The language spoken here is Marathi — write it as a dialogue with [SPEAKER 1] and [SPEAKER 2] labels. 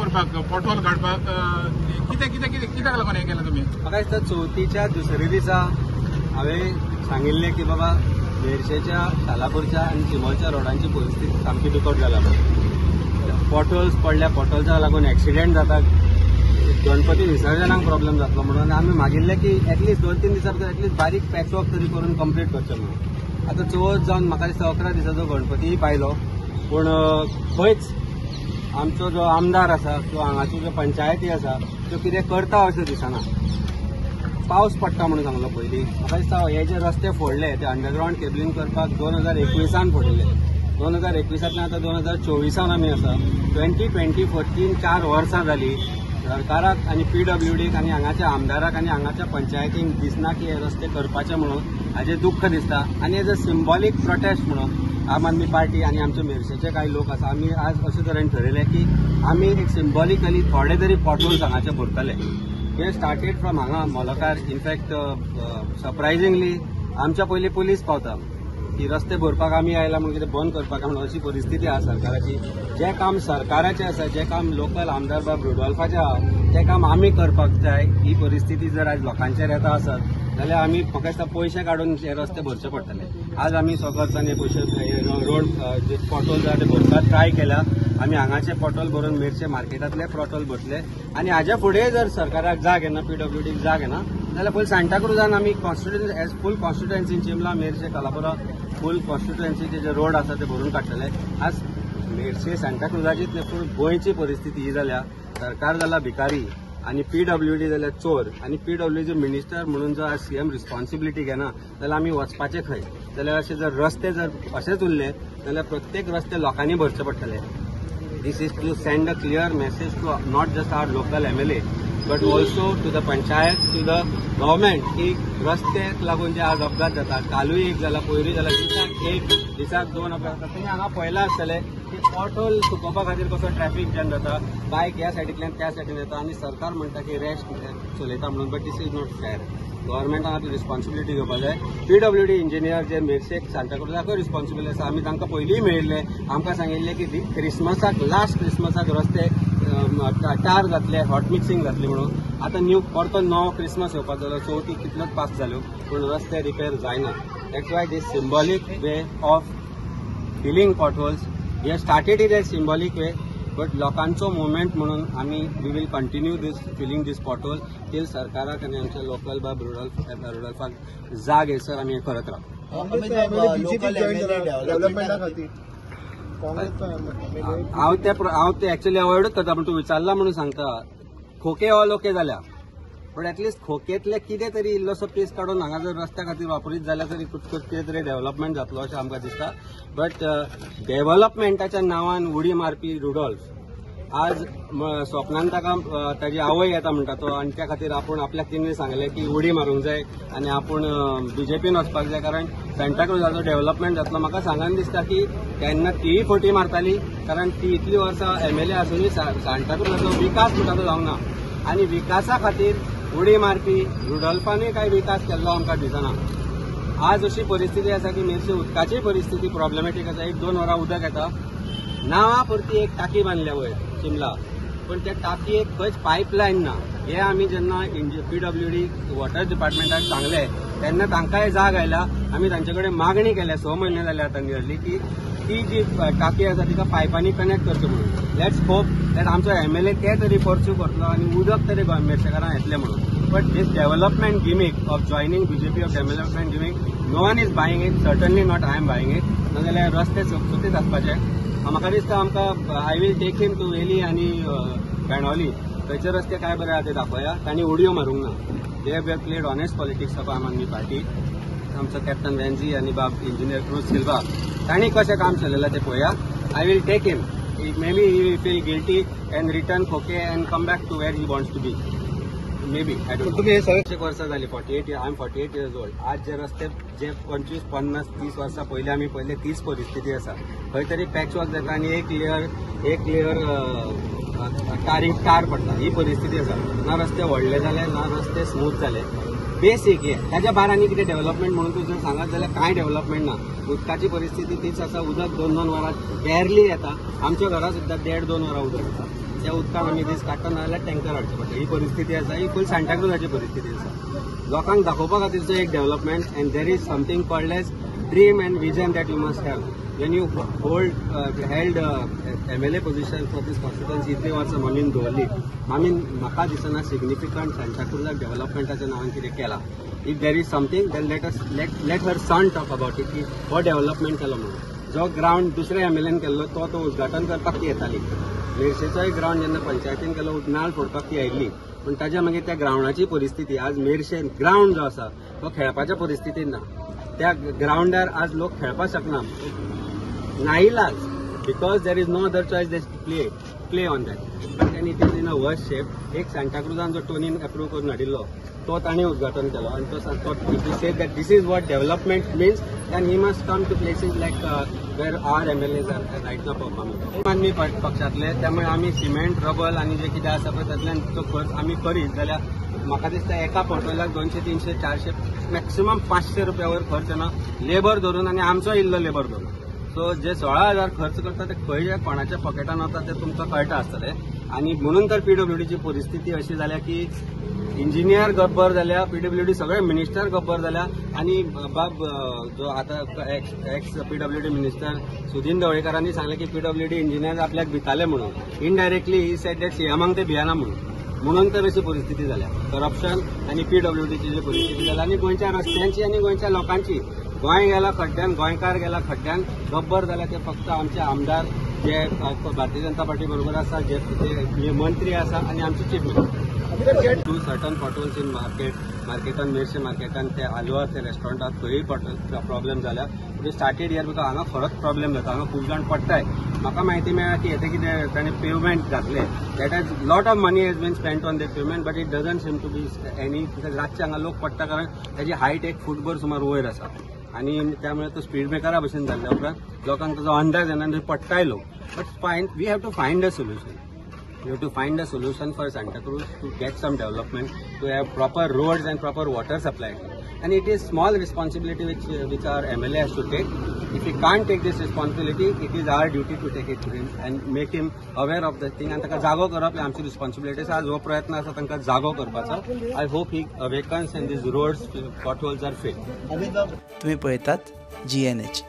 [SPEAKER 1] करपाक पोटोल काडपाक कित्याक लागून हें केलें तुमी?
[SPEAKER 2] म्हाका दिसता चवथीच्या दुसऱ्या दिसा हांवें सांगिल्लें की बाबा मेर्शेच्या शालापूरच्या आनी चिमोलच्या रोडांची परिस्थिती सामकी बिकट जाला. पोटोल्स पडल्या, पोटोल्साक लागून एक्सिडेंट जातात, गणपती विसर्जनाक प्रॉब्लेम जातलो म्हणून आमी मागिल्लें की एटलीस्ट 2-3 दिसां भितर एटलीस्ट बारीक पॅचवर्क तरी करून कंप्लीट करचें म्हणून. आतां चवथ जावन म्हाका दिसता 11 दिसाचो गणपतीय पायलो, पूण खंयच आमचो जो आमदार आसा किंवा हांगाच्यो ज्यो पंचायती आसा त्यो कितें करता अशें दिसना. पावस पडटा म्हणून सांगलो पयलीं. म्हाका दिसता हे जे रस्ते फोडले ते अंडरग्राउंड केबलिंग करपाक 2021 फोडिल्ले. 2021तल्यान आतां 2024 आमी आसा. 2024 4 वर्सां जालीं. सरकाराक आनी PWDक आनी हांगाच्या आमदाराक आनी हांगाच्या पंचायतींक दिसना की हे रस्ते करपाचे म्हणून हाजें दुख्ख दिसता. आनी एज अ सिंबॉलीक प्रोटेस्ट म्हणून आम आदमी पार्टी आनी आमचे मेर्शेचे कांय लोक आसा, आमी आज अशे तरेन ठरयलें की आमी एक सिंबॉलिकली थोडे तरी पोटोल्स हांगाचे भरतले. वी स्टार्टेड फ्रॉम हांगा मोलकार. इनफॅक्ट सरप्रायझिंगली आमच्या पयलीं पुलीस पावता की रस्ते भरपाक आमी आयला म्हणून कितें बंद करपाक म्हणून अशी परिस्थिती आसा सरकाराची. जे काम सरकाराचें आसा, जे काम लोकल आमदार बाब रुडॉल्फाचें आहा तें काम आमी करपाक जाय. ही परिस्थिती जर आज लोकांचेर येता आसत जाल्यार आमी म्हाका दिसता पयशे काडून हे रस्ते भरचे पडटले. आज आमी सगळ्यांनी पयशे रोड जे पोटोल आसा ते भरपाक ट्राय केला. आमी हांगाचे पोटोल भरून मेर्शे मार्केटांतले पोटोल भरतले आनी हाज्या फुडें जर सरकाराक जाग येना, PWDक जाग येना जाल्यार पयलीं सांताक्रुजान आमी कॉन्स्टिट्युएन्सी एज फूल कॉन्स्टिट्युएन्सी चिमला, मेर्शे, कलापुरा फूल कॉन्स्टिट्युएन्सीचे जे रोड आसा ते भरून काडटले. आज मेर्शे सांताक्रुजाचीच न्ही पूण गोंयची परिस्थिती ही जाल्या. सरकार जाला भिकारी आनी PWD जाल्यार चोर. आनी PWD मिनिस्टर म्हणून जर आज CM रिस्पॉन्सिबिलिटी घेना जाल्यार आमी वचपाचे खंय? जाल्यार अशे जर रस्ते जर अशेच उरले जाल्यार प्रत्येक रस्ते लोकांनी भरचे पडटले. This is to send a clear message to not just our local MLA but also to the panchayat, to the government की रस्त्याक लागून जे आज अपघात जातात, कालूय एक जाला, पयरूय जाला, दिसाक 2 अपघात जातात. तुमी हांगा पळयला आसतले की पोटोल सुकोवपा खातीर कसो ट्रॅफिक जॅम जाता, बायक ह्या सायडींतल्यान त्या सायडीन येता आनी सरकार म्हणटा की रॅश चलयता म्हणून. But this is not fair. गव्हर्मेंटान आपली रिस्पॉन्सिबिलिटी घेवपाक जाय. PWD इंजिनियर जे मेर्शेक सांताक्रुजाकूय रिस्पॉन्सिबल आसा, आमी तांकां पयलींय मेळिल्ले, आमकां सांगिल्लें की क्रिसमसाक लास्ट क्रिसमसाक रस्ते टार जातले, हॉट मिक्सिंग जातली म्हणून. आतां परतो नवो क्रिसमस येवपाक जालो, चवथी कितलोच पास जाल्यो पूण रस्ते रिपेर जायना. That's why this symbolic way of filling potholes. We have started it as symbolic way but लोकांचो मुवमेंट म्हणून आमी we will continue this filling this pothole till सरकाराक आनी आमच्या लोकल बाब रुडॉल्फाक जाग येसर आमी हें करत रावता. हांव ते एक्चुअली अवॉयडूच करता पूण तूं विचारला म्हणून सांगता. खोके ऑल ओके जाल्या पूण एटलिस्ट खोकेंतले कितें तरी इल्लोसो पीस काडून हांगा जर रस्त्या खातीर वापरीत जाल्यार तरी कितें तरी डेव्हलपमेंट जातलो अशें आमकां दिसता. बट डेव्हलपमेंटाच्या नांवान उडी मारपी रुडॉल्फ आज स्वप्नान ताजी आवय येता म्हणटा तो आनी त्या खातीर आपूण आपल्याक तिणें सांगलें की उडी मारूंक जाय आनी आपूण BJPन वचपाक जाय कारण सांताक्रुजाचो डेव्हलपमेंट जातलो. म्हाका सांगान दिसता की तेन्ना तीय फटी मारताली कारण ती इतली वर्सां MLA आसूनय सांताक्रुजाचो विकास म्हणटा तो जावंक ना. आनी विकासा खातीर उडी मारपी रुडॉल्फानूय कांय विकास केल्लो आमकां दिसना. आज अशी परिस्थिती आसा की मेर्शे उदकाची परिस्थिती प्रॉब्लेमॅटीक आसा. 1-2 वरां उदक येता. नांवा पुरती एक टाकी बांदल्या वयर चिमला पण त्या टाकयेक खंयच पायपलायन ना. हे आमी जेन्ना PWD वॉटर डिपार्टमेंटाक सांगले तेन्ना तांकांय जाग आयला. आमी तांचे कडेन मागणी केल्या 6 म्हयने जाले आतां नियरली की ती जी टाकी आसा तिका पायपांनी कनेक्ट करचें म्हणून. लेट्स होप दॅट आमचो MLA ते तरी परस्यू करतलो आनी उदक तरी मेर्शेकारांक येतलें म्हणून. But this development gimmick of joining BJP of development gimmick no one is buying it. Certainly not I am buying it. नाजाल्यार रस्ते सुटसुटीत आसपाचे. म्हाका दिसता आमकां I will take him to वेली आनी बेंडोली थंयचे रस्ते काय बरे आहा ते दाखोवया. तांणी उडयो मारूंक ना. They have played honest politics of आम आदमी पार्टी. आमचो कॅप्टन वेन्झी आनी बाब इंजिनियर क्रूज सिल्वा तांणी कशें काम चलयलां ते पळोवया. I will take him. Maybe he will feel guilty and return खोके and come back to where he wants to be. Maybe I don't know. तुम्ही 100 वर्सां जाली. 48 आय एम 48 years old. आज जे रस्ते जे 25, 50, 30 वर्सां पयलीं आमी पळयले तीच परिस्थिती आसा. खंय तरी पॅच वर्क जाता आनी एक लेयर टार पडटा. ही परिस्थिती आसा. ना रस्ते व्हडले जाले ना रस्ते स्मूथ जाले. बेसीक हे ताच्या भायर आनी कितें डेव्हलपमेंट म्हणून तूं जर सांगत जाल्यार कांय डेव्हलपमेंट ना. उदकाची परिस्थिती तीच आसा. उदक 2-2 वरां बॅरली येता. आमच्या घरा सुद्दां 1.5-2 वरां उदक येता. त्या उदकान आमी दीस काडटा नाजाल्यार टँकर हाडचे पडटा. ही परिस्थिती आसा. ही फूल सांताक्रुजाची परिस्थिती आसा. लोकांक दाखोवपा खातीरचो एक development and there is something called as dream and vision that you must have. When you held MLA position for this constituency इतली वर्सां मामीन दवरली. मामीन म्हाका दिसना सिग्निफिकंट सांताक्रुजाक डेव्हलपमेंटाच्या नांवान कितें केलां. If there is something then let her son talk about it की हो डेव्हलपमेंट केलो म्हणून. जो ग्राउंड दुसऱ्या MLAन केल्लो तो उद्घाटन करपाक ती येताली. मेर्शेचोय ग्राउंड जेन्ना पंचायतीन केलो नाल फोडपाक ती आयिल्ली. पण ताच्या मागीर त्या ग्राउंडाची परिस्थिती आज मेर्शे ग्राउंड जो आसा तो खेळपाच्या परिस्थितीन ना. त्या ग्राउंडार आज लोक खेळपाक शकना. नाइलाज because there is no other choice that play on that. And it is in a worst shape. एक सांताक्रुजान जो टोनीन अप्रूव्ह करून हाडिल्लो तो ताणें उद्घाटन केलो आनी तो सांगतो if you say that this is what development means then he must come to places like where our MLAs are right now performing. आमी पक्षांतले त्यामुळे आमी सिमेंट रबल आनी जे कितें आसा पळय तातूंतल्यान तो खर्च आमी करीत जाल्यार म्हाका दिसता एका पोर्टलाक 200, 300, 400 मॅक्सिमम 500 रुपया वयर खर्च येना लेबर धरून आनी आमचो इल्लो लेबर धरून. सो जे 16,000 खर्च करता ते खंय कोणाच्या पॉकेटान वता ते तुमकां कळटा आसतलें. आनी म्हणून तर PWDची परिस्थिती अशी जाल्या की इंजिनियर गब्बर जाल्या, PWD सगळे मिनिस्टर गब्बर जाल्या आनी बाब जो आतां एक्स PWD मिनिस्टर सुदीन ढवळीकरांनी सांगलें की PWD इंजिनियर आपल्याक भिताले म्हणून. इनडायरेक्टली ही सेड दॅट सीएमांक ते भियाना म्हणून तर अशी परिस्थिती जाल्या. करप्शन आनी PWDची जी परिस्थिती जाल्या आनी गोंयच्या रस्त्यांची आनी गोंयच्या लोकांची. गोंय गेला खड्ड्यान, गोंयकार गेला खड्ड्यान. गब्बर जाल्या ते फक्त आमचे आमदार जे भारतीय जनता पार्टी बरोबर आसा, जे मंत्री आसा आनी आमचे chief minister. To certain potholes in मार्केटान मेर्शे मार्केटान ते आलुआ ते रेस्टॉरंटात खंयी प्रॉब्लेम जाल्या. वी स्टार्टेड हियर बिकॉज हांगा खरोच प्रॉब्लेम जाता. हांगा खूब जाण पडटाय. म्हाका म्हायती मेळ्ळा की येते कितें ताणें पेवमेंट घातले. That has lot of money has been spent on that pavement but it doesn't seem to be any. रातचे हांगा लोक पडटा कारण ताची हायट एक फूटभर सुमार वयर आसा आनी त्यामुळे तो स्पीड ब्रेकरा भशेन जाल्ल्या उपरांत लोकांक ताजो अंदाज येना आनी पडटाय लोक. But fine we have to find a solution. We have to find a solution for Santa Cruz to get some development, to have proper roads and proper water supply. And it is small responsibility which our MLA has to take. If he can't take this responsibility, it is our duty to take it to him and make him aware of the thing. And ताका जागो करप आमची responsibility आसा. जो प्रयत्न आसा तांकां जागो करपाचो. I hope he awakens and these roads, potholes are filled.
[SPEAKER 3] तुम्ही पळयतात GNH.